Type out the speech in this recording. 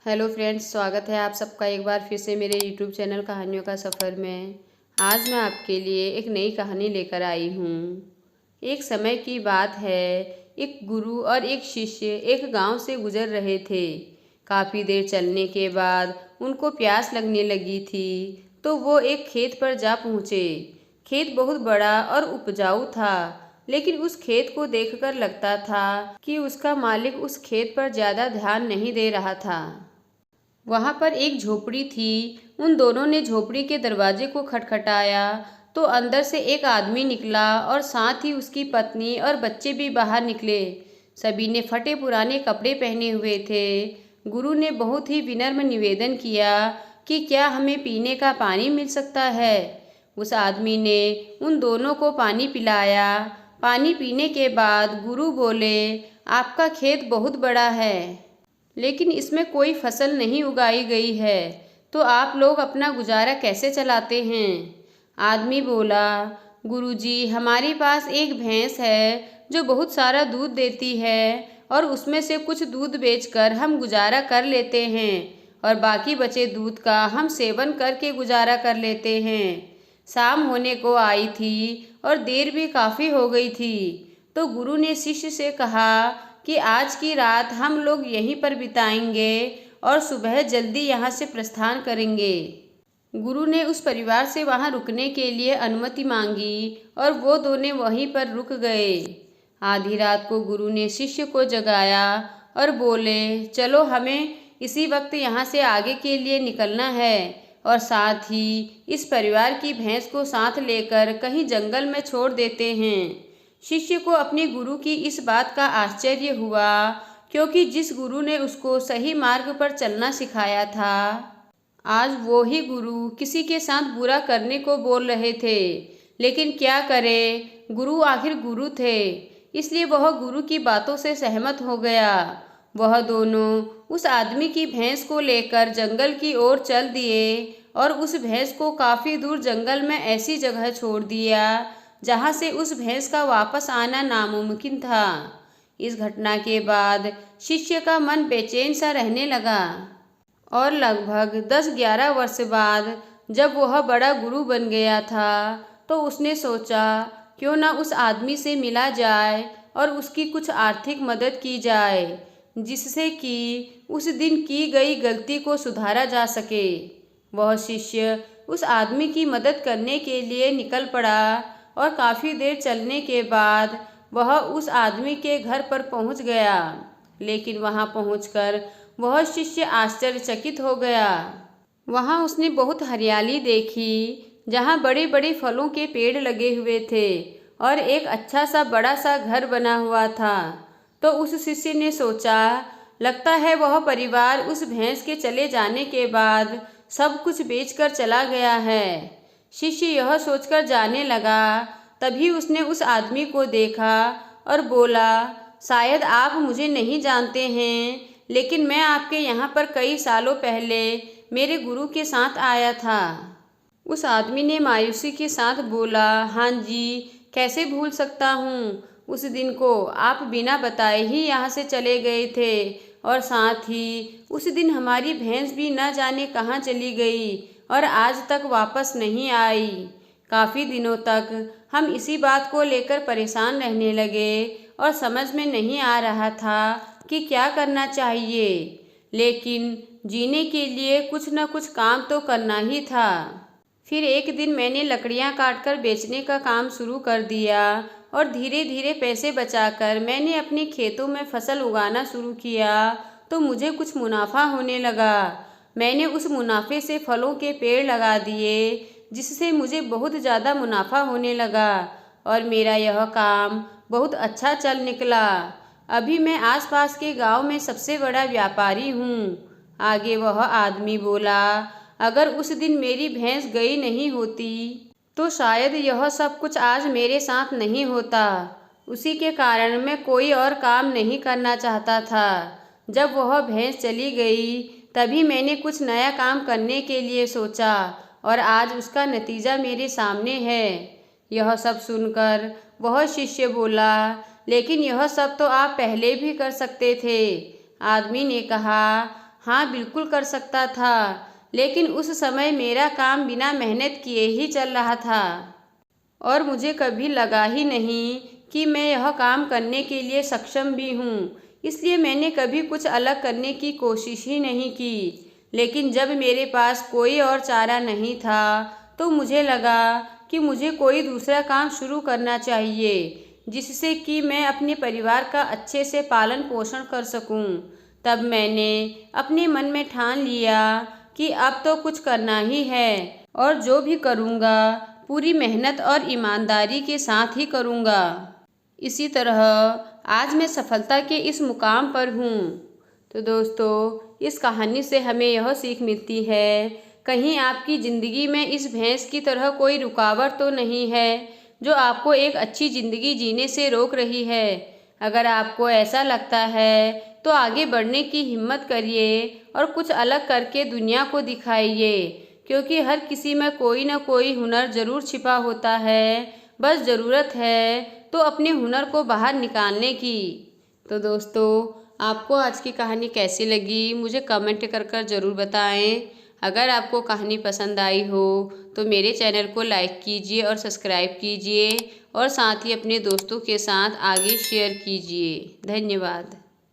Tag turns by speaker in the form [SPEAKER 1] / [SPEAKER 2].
[SPEAKER 1] Hello friends, स्वागत है आप सबका एक बार फिर से मेरे यूट्यूब चैनल कहानियों का सफ़र में। आज मैं आपके लिए एक नई कहानी लेकर आई हूँ। एक समय की बात है, एक गुरु और एक शिष्य एक गांव से गुजर रहे थे। काफ़ी देर चलने के बाद उनको प्यास लगने लगी थी, तो वो एक खेत पर जा पहुँचे। खेत बहुत बड़ा और उपजाऊ था, लेकिन उस खेत को देखकर लगता था कि उसका मालिक उस खेत पर ज़्यादा ध्यान नहीं दे रहा था। वहां पर एक झोपड़ी थी। उन दोनों ने झोपड़ी के दरवाजे को खटखटाया तो अंदर से एक आदमी निकला और साथ ही उसकी पत्नी और बच्चे भी बाहर निकले। सभी ने फटे पुराने कपड़े पहने हुए थे। गुरु ने बहुत ही विनम्र निवेदन किया कि क्या हमें पीने का पानी मिल सकता है। उस आदमी ने उन दोनों को पानी पिलाया। पानी पीने के बाद गुरु बोले, आपका खेत बहुत बड़ा है, लेकिन इसमें कोई फसल नहीं उगाई गई है, तो आप लोग अपना गुजारा कैसे चलाते हैं। आदमी बोला, गुरुजी, हमारे पास एक भैंस है जो बहुत सारा दूध देती है और उसमें से कुछ दूध बेचकर हम गुजारा कर लेते हैं और बाकी बचे दूध का हम सेवन करके गुजारा कर लेते हैं। शाम होने को आई थी और देर भी काफ़ी हो गई थी, तो गुरु ने शिष्य से कहा कि आज की रात हम लोग यहीं पर बिताएंगे और सुबह जल्दी यहाँ से प्रस्थान करेंगे। गुरु ने उस परिवार से वहाँ रुकने के लिए अनुमति मांगी और वो दोनों वहीं पर रुक गए। आधी रात को गुरु ने शिष्य को जगाया और बोले, चलो हमें इसी वक्त यहाँ से आगे के लिए निकलना है और साथ ही इस परिवार की भैंस को साथ लेकर कहीं जंगल में छोड़ देते हैं। शिष्य को अपने गुरु की इस बात का आश्चर्य हुआ, क्योंकि जिस गुरु ने उसको सही मार्ग पर चलना सिखाया था, आज वो ही गुरु किसी के साथ बुरा करने को बोल रहे थे। लेकिन क्या करे, गुरु आखिर गुरु थे, इसलिए वह गुरु की बातों से सहमत हो गया। वह दोनों उस आदमी की भैंस को लेकर जंगल की ओर चल दिए और उस भैंस को काफ़ी दूर जंगल में ऐसी जगह छोड़ दिया जहाँ से उस भैंस का वापस आना नामुमकिन था। इस घटना के बाद शिष्य का मन बेचैन सा रहने लगा और लगभग 10-11 वर्ष बाद जब वह बड़ा गुरु बन गया था, तो उसने सोचा क्यों ना उस आदमी से मिला जाए और उसकी कुछ आर्थिक मदद की जाए, जिससे कि उस दिन की गई गलती को सुधारा जा सके। वह शिष्य उस आदमी की मदद करने के लिए निकल पड़ा और काफ़ी देर चलने के बाद वह उस आदमी के घर पर पहुंच गया। लेकिन वहां पहुंचकर वह शिष्य आश्चर्यचकित हो गया। वहां उसने बहुत हरियाली देखी, जहां बड़े बड़े फलों के पेड़ लगे हुए थे और एक अच्छा सा बड़ा सा घर बना हुआ था। तो उस शिष्य ने सोचा, लगता है वह परिवार उस भैंस के चले जाने के बाद सब कुछ बेचकर चला गया है। शिष्य यह सोचकर जाने लगा, तभी उसने उस आदमी को देखा और बोला, शायद आप मुझे नहीं जानते हैं, लेकिन मैं आपके यहाँ पर कई सालों पहले मेरे गुरु के साथ आया था। उस आदमी ने मायूसी के साथ बोला, हाँ जी, कैसे भूल सकता हूँ। उस दिन को आप बिना बताए ही यहाँ से चले गए थे और साथ ही उस दिन हमारी भैंस भी न जाने कहाँ चली गई और आज तक वापस नहीं आई। काफ़ी दिनों तक हम इसी बात को लेकर परेशान रहने लगे और समझ में नहीं आ रहा था कि क्या करना चाहिए, लेकिन जीने के लिए कुछ न कुछ काम तो करना ही था। फिर एक दिन मैंने लकड़ियाँ काटकर बेचने का काम शुरू कर दिया और धीरे धीरे पैसे बचाकर मैंने अपने खेतों में फसल उगाना शुरू किया, तो मुझे कुछ मुनाफा होने लगा। मैंने उस मुनाफे से फलों के पेड़ लगा दिए, जिससे मुझे बहुत ज़्यादा मुनाफा होने लगा और मेरा यह काम बहुत अच्छा चल निकला। अभी मैं आसपास के गांव में सबसे बड़ा व्यापारी हूँ। आगे वह आदमी बोला, अगर उस दिन मेरी भैंस गई नहीं होती तो शायद यह सब कुछ आज मेरे साथ नहीं होता। उसी के कारण मैं कोई और काम नहीं करना चाहता था। जब वह भैंस चली गई तभी मैंने कुछ नया काम करने के लिए सोचा और आज उसका नतीजा मेरे सामने है। यह सब सुनकर वह शिष्य बोला, लेकिन यह सब तो आप पहले भी कर सकते थे। आदमी ने कहा, हाँ बिल्कुल कर सकता था, लेकिन उस समय मेरा काम बिना मेहनत किए ही चल रहा था और मुझे कभी लगा ही नहीं कि मैं यह काम करने के लिए सक्षम भी हूँ। इसलिए मैंने कभी कुछ अलग करने की कोशिश ही नहीं की। लेकिन जब मेरे पास कोई और चारा नहीं था तो मुझे लगा कि मुझे कोई दूसरा काम शुरू करना चाहिए जिससे कि मैं अपने परिवार का अच्छे से पालन पोषण कर सकूं। तब मैंने अपने मन में ठान लिया कि अब तो कुछ करना ही है और जो भी करूँगा पूरी मेहनत और ईमानदारी के साथ ही करूँगा। इसी तरह आज मैं सफलता के इस मुकाम पर हूँ। तो दोस्तों, इस कहानी से हमें यह सीख मिलती है, कहीं आपकी ज़िंदगी में इस भैंस की तरह कोई रुकावट तो नहीं है जो आपको एक अच्छी ज़िंदगी जीने से रोक रही है। अगर आपको ऐसा लगता है तो आगे बढ़ने की हिम्मत करिए और कुछ अलग करके दुनिया को दिखाइए, क्योंकि हर किसी में कोई ना कोई हुनर ज़रूर छिपा होता है। बस ज़रूरत है तो अपने हुनर को बाहर निकालने की। तो दोस्तों, आपको आज की कहानी कैसी लगी मुझे कमेंट कर कर ज़रूर बताएं। अगर आपको कहानी पसंद आई हो तो मेरे चैनल को लाइक कीजिए और सब्सक्राइब कीजिए और साथ ही अपने दोस्तों के साथ आगे शेयर कीजिए। धन्यवाद।